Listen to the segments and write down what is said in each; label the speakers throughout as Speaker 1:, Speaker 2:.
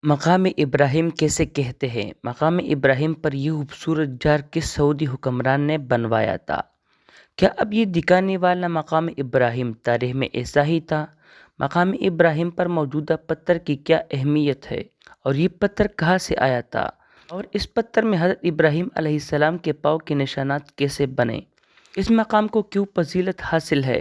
Speaker 1: مقام ابراہیم کیسے کہتے ہیں؟ مقام ابراہیم پر یہ خوبصورت جار کس سعودی حکمران نے بنوایا تھا؟ کیا اب یہ دکھانے والا مقام ابراہیم تاریخ میں ایسا ہی تھا؟ مقام ابراہیم پر موجودہ پتھر کی کیا اہمیت ہے اور یہ پتھر کہاں سے آیا تھا؟ اور اس پتھر میں حضرت ابراہیم علیہ السلام کے پاؤں کے نشانات کیسے بنے؟ اس مقام کو کیوں فضیلت حاصل ہے؟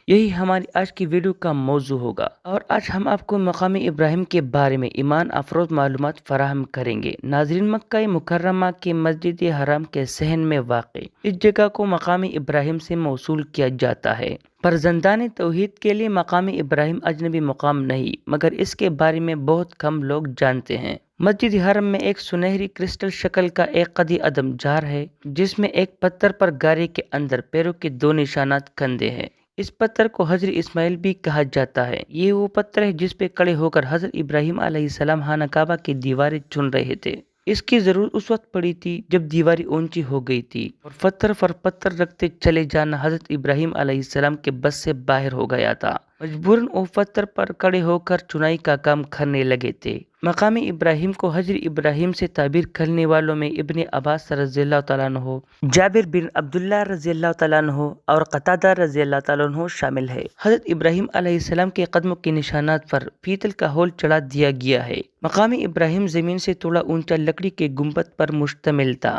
Speaker 1: یہی ہماری آج کی ویڈیو کا موضوع ہوگا، اور آج ہم آپ کو مقام ابراہیم کے بارے میں ایمان افروز معلومات فراہم کریں گے۔ ناظرین، مکہ مکرمہ کے مسجد حرام کے صحن میں واقع اس جگہ کو مقام ابراہیم سے موصول کیا جاتا ہے۔ فرزندان توحید کے لیے مقام ابراہیم اجنبی مقام نہیں، مگر اس کے بارے میں بہت کم لوگ جانتے ہیں۔ مسجد حرم میں ایک سنہری کرسٹل شکل کا ایک قدی عدم جار ہے، جس میں ایک پتھر پر گارے کے اندر پیروں کے دو نشانات کندے ہیں۔ اس پتھر کو حجر اسماعیل بھی کہا جاتا ہے۔ یہ وہ پتھر ہے جس پہ کھڑے ہو کر حضرت ابراہیم علیہ السلام خانہ کعبہ کی دیواریں چن رہے تھے۔ اس کی ضرورت اس وقت پڑی تھی جب دیواریں اونچی ہو گئی تھی اور پتھر پر پتھر رکھتے چلے جانا حضرت ابراہیم علیہ السلام کے بس سے باہر ہو گیا تھا۔ مجبوراً وہ پتھر پر کھڑے ہو کر چنائی کا کام کرنے لگے تھے۔ مقام ابراہیم کو حجر ابراہیم سے تعبیر کرنے والوں میں ابن عباس رضی اللہ تعالیٰ عنہ، جابر بن عبداللہ رضی اللہ تعالیٰ عنہ اور قتادہ رضی اللہ تعالیٰ عنہ شامل ہے۔ حضرت ابراہیم علیہ السلام کے قدموں کے نشانات پر پیتل کا ہول چڑھا دیا گیا ہے۔ مقام ابراہیم زمین سے تھوڑا اونچا لکڑی کے گنبد پر مشتمل تھا۔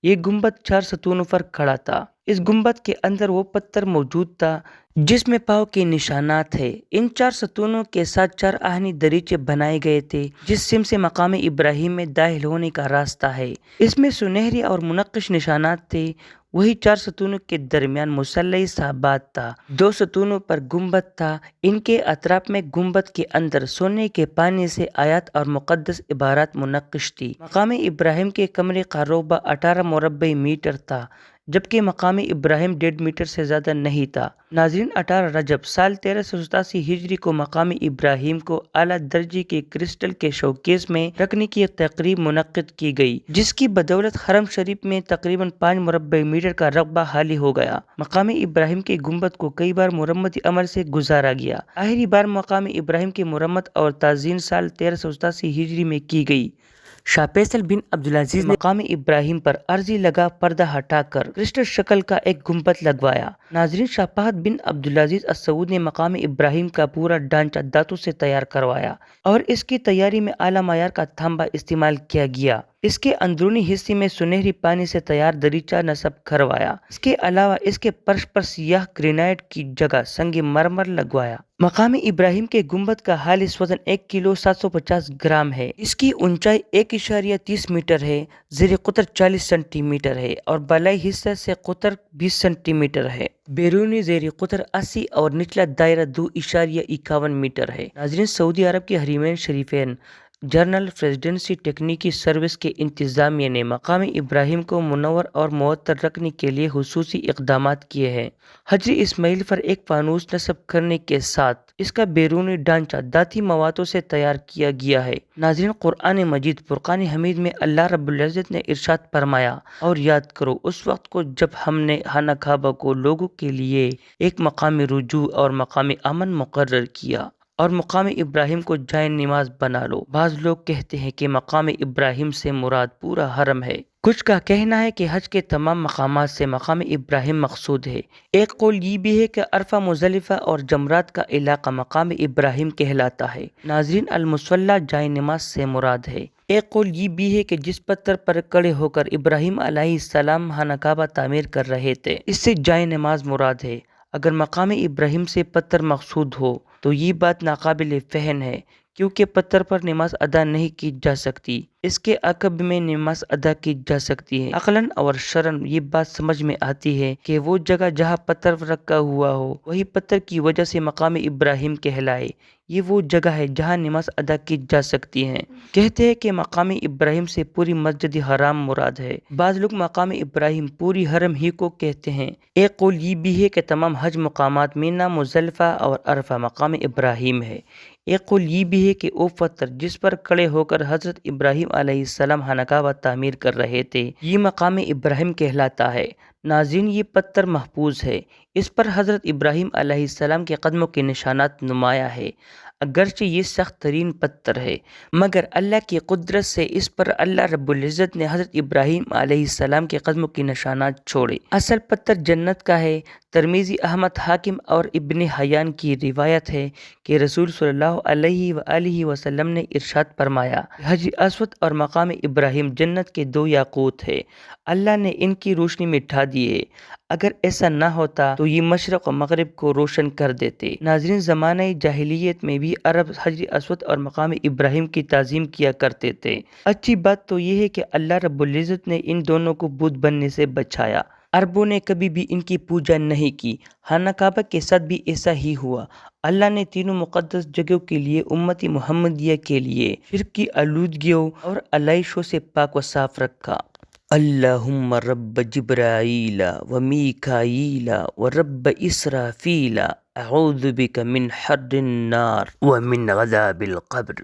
Speaker 1: یہ گنبد 4 ستونوں پر کھڑا تھا۔ اس گنبد کے اندر وہ پتھر موجود تھا جس میں پاؤں کے نشانات ہیں۔ ان 4 ستونوں کے ساتھ 4 آہنی دریچے بنائے گئے تھے جس سم سے مقام ابراہیم میں داخل ہونے کا راستہ ہے۔ اس میں سنہری اور منقش نشانات تھے۔ وہی 4 ستونوں کے درمیان مسلح صحابات تھا۔ 2 ستونوں پر گنبد تھا۔ ان کے اطراف میں گنبد کے اندر سونے کے پانی سے آیات اور مقدس عبارات منقش تھی۔ مقام ابراہیم کے کمرے کا رقبہ 18 مربع میٹر تھا، جبکہ مقام ابراہیم 1.5 میٹر سے زیادہ نہیں تھا۔ ناظرین، 18 رجب سال 1387 ہجری کو مقام ابراہیم کو اعلیٰ درجے کے کرسٹل کے شوکیس میں رکھنے کی تقریب منعقد کی گئی، جس کی بدولت حرم شریف میں تقریباً 5 مربع میٹر کا رقبہ خالی ہو گیا۔ مقام ابراہیم کے گنبد کو کئی بار مرمتی عمل سے گزارا گیا۔ آخری بار مقام ابراہیم کی مرمت اور تعزین سال 1387 ہجری میں کی گئی۔ شاہ فیصل بن عبدالعزیز نے مقام ابراہیم پر عرضی لگا پردہ ہٹا کر کرسٹل شکل کا ایک گنبد لگوایا۔ ناظرین، شاہ فہد بن عبدالعزیز السعود نے مقام ابراہیم کا پورا ڈھانچہ دھاتوں سے تیار کروایا اور اس کی تیاری میں اعلیٰ معیار کا تانبا استعمال کیا گیا۔ اس کے اندرونی حصے میں سنہری پانی سے تیار دریچہ نصب کروایا۔ اس کے علاوہ اس کے فرش پر سیاہ گرینائٹ کی جگہ سنگ مرمر لگوایا۔ مقام ابراہیم کے گنبد کا خالص وزن 1 کلو 750 گرام ہے۔ اس کی اونچائی 1.30 میٹر ہے، زیر قطر 40 سینٹی میٹر ہے اور بالائی حصہ سے قطر 20 سینٹی میٹر ہے۔ بیرونی زیر قطر 80 اور نچلا دائرہ 2.51 میٹر ہے۔ ناظرین، سعودی عرب کے حرمین شریفین جنرل پریزیڈنسی ٹیکنیکی سروس کے انتظامیہ نے مقام ابراہیم کو منور اور معطر رکھنے کے لیے خصوصی اقدامات کیے ہیں۔ حجر اسماعیل پر ایک فانوس نصب کرنے کے ساتھ اس کا بیرونی ڈھانچہ دھاتی موادوں سے تیار کیا گیا ہے۔ ناظرین، قرآن مجید فرقان حمید میں اللہ رب العزت نے ارشاد فرمایا، اور یاد کرو اس وقت کو جب ہم نے خانہ کعبہ کو لوگوں کے لیے ایک مقام رجوع اور مقام امن مقرر کیا، اور مقام ابراہیم کو جائے نماز بنا لو۔ بعض لوگ کہتے ہیں کہ مقام ابراہیم سے مراد پورا حرم ہے۔ کچھ کا کہنا ہے کہ حج کے تمام مقامات سے مقام ابراہیم مقصود ہے۔ ایک قول یہ بھی ہے کہ عرفہ، مزدلفہ اور جمرات کا علاقہ مقام ابراہیم کہلاتا ہے۔ ناظرین، المصلی جائے نماز سے مراد ہے۔ ایک قول یہ بھی ہے کہ جس پتھر پر کھڑے ہو کر ابراہیم علیہ السلام خانہ کعبہ تعمیر کر رہے تھے، اس سے جائے نماز مراد ہے۔ اگر مقام ابراہیم سے پتھر مقصود ہو تو یہ بات ناقابل فہم ہے، کیونکہ پتھر پر نماز ادا نہیں کی جا سکتی، اس کے عقب میں نماز ادا کی جا سکتی ہے۔ عقلاً اور شرعاً یہ بات سمجھ میں آتی ہے کہ وہ جگہ جہاں پتھر رکھا ہوا ہو وہی پتھر کی وجہ سے مقام ابراہیم کہلائے۔ یہ وہ جگہ ہے جہاں نماز ادا کی جا سکتی ہے۔ کہتے ہیں کہ مقام ابراہیم سے پوری مسجد حرام مراد ہے۔ بعض لوگ مقام ابراہیم پوری حرم ہی کو کہتے ہیں۔ ایک قول یہ بھی ہے کہ تمام حج مقامات مینا، مزدلفہ اور عرفہ مقام ابراہیم ہے۔ ایک قول یہ بھی ہے کہ وہ پتھر جس پر کھڑے ہو کر حضرت ابراہیم علیہ السلام خانہ کعبہ تعمیر کر رہے تھے، یہ مقام ابراہیم کہلاتا ہے۔ ناظرین، یہ پتھر محفوظ ہے۔ اس پر حضرت ابراہیم علیہ السلام کے قدموں کے نشانات نمایاں ہے۔ اگرچہ یہ سخت ترین پتھر ہے، مگر اللہ کی قدرت سے اس پر اللہ رب العزت نے حضرت ابراہیم علیہ السلام کے قدموں کے نشانات چھوڑے۔ اصل پتھر جنت کا ہے۔ ترمذی، احمد، حاکم اور ابن حیان کی روایت ہے کہ رسول صلی اللہ علیہ وآلہ وسلم نے ارشاد فرمایا، حجر اسود اور مقام ابراہیم جنت کے دو یاقوت ہے، اللہ نے ان کی روشنی مٹھا دی ہے، اگر ایسا نہ ہوتا تو یہ مشرق و مغرب کو روشن کر دیتے۔ ناظرین، زمانہ جاہلیت میں بھی عرب حجر اسود اور مقام ابراہیم کی تعظیم کیا کرتے تھے۔ اچھی بات تو یہ ہے کہ اللہ رب العزت نے ان دونوں کو بت بننے سے بچایا۔ عربوں نے کبھی بھی ان کی پوجا نہیں کی۔ خانہ کعبہ کے ساتھ بھی ایسا ہی ہوا۔ اللہ نے تینوں مقدس جگہوں کے لیے امت محمدیہ کے لیے شرک کی آلودگیوں اور علائشوں سے پاک و صاف رکھا۔ اللہم رب جبرائیل و میکائیل و رب اسرافیل اعوذ بک من حر النار و من عذاب القبر۔